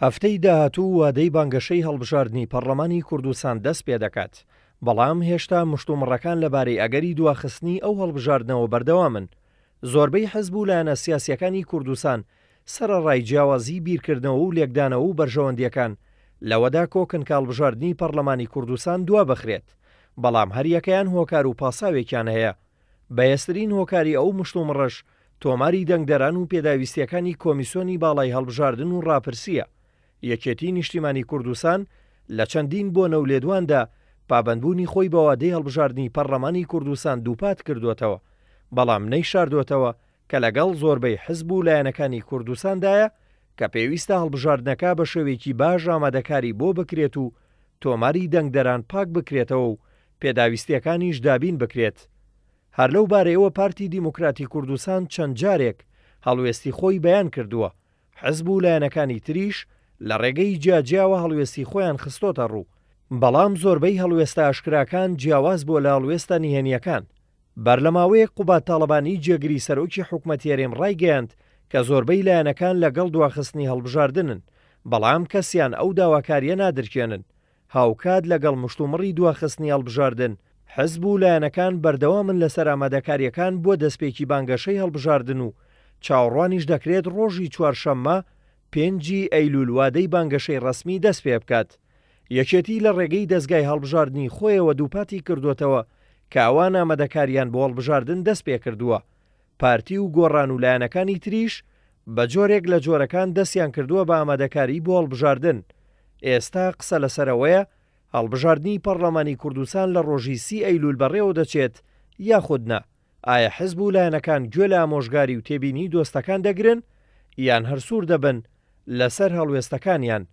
هەفتەی داهاتوو وادەی بانگەشەی هەڵبژاردنی پەرلەمانی کوردستان دەست پێ دەکات، بەڵام هێشتا مشتومڕەکان لەبارەی ئەگەری دواخستنی ئەو هەڵبژاردنەوە بەردەوامن. زۆربەی حەزب و لایەنە سیاسیەکانی کوردستان سەرەڕای جیاوازی بیرکردنەوە و لێکدانەوە و بەرژەوەندیەکان لەوەدا کۆکن کە هەڵبژاردنی پەرلەمانی کوردستان دوا بخرێت، بەڵام هەریەکەیان هۆکار و پاساوێکیان هەیە. بەهێزترین هۆکاری ئەو مشتومڕەش تۆماری دەنگدەران و پێداویستیەکانی کۆمیسیۆنی باڵای هەڵبژاردن و ڕاپرسیە. یەکێتی نیشتیمانی کوردستان لە چەندین بۆ نەولێدواندا پابەندبوونی خۆی بە وادەی هەڵبژاردنی پەرلەمانی کوردستان دووپات کردوێتەوە، بەڵام نەیشاردوێتەوە کە لەگەڵ زۆربەی حزب و لایەنەکانی کوردستاندایە کە پێویستە هەڵبژاردنەکە بە شێوەیەکی باش ئامادەکاری بۆ بکرێت و تۆماری دەنگدەران پاک بکرێتەوە و پێداویستیەکانیش دابین بکرێت. هەر لەو بارەیەوە پارتی دیموکراتی کوردستان چەند جارێک هەڵوێستی خۆی بەیان کردووە. حزب و لایەنەکانی تریش لە ڕێگەی جیاجیاوە هەڵوێستی خۆیان خستۆتە ڕوو، بەڵام زۆربەی هەڵوێستە ئاشکراکان جیاواز بۆ لە هەڵوێستە نهێنیەکان. بەرلەماوەیەک قوبات تاڵەبانی جێگری سەرۆکی حکومەتی هەرێم ڕایگەیاند کە زۆربەی لایەنەکان لەگەڵ دواخستنی هەڵبژاردنن، بەڵام کەسیان ئەو داواکاریە نادرکێنن. هاوکات لەگەڵ مشتومڕی دواخستنی هەڵبژاردن، حزب و لایەنەکان بەردەوامن لەسەر ئامادەکاریەکان بۆ دەستپێکی بانگەشەی هەڵبژاردن و چاوەڕوانیش دەکرێت ڕۆژی چوارشەممە 5 ئەیلول وادەی بانگەشەی ڕەسمی دەست پێ بکات. یەکێتی لە ڕێگەی دەستگای هەڵبژاردننی خۆیەوە دووپاتی کردوێتەوە کە ئەوان ئامادەکاریان بۆ هەڵبژاردن دەست پێ کردووە. پارتی و گۆڕان و لایەنەکانی تریش بە جۆرێک لە جۆرەکان دەستیان کردووە بە ئامادەکاری بۆ هەڵبژاردن. ئێستا قسە لەسەرەوەیە هەڵبژاردننی پەرلەمانی کوردستان لە ڕۆژی 30 ئەیلول بەڕێوە دەچێت یاخودنا. ئایا حزب و لایەنەکان گوێ لە ئامۆژگاری و تێبینی دۆستەکان دەگرن یان هەرسوور دەبن لەسەر هەڵوێستەکانیان؟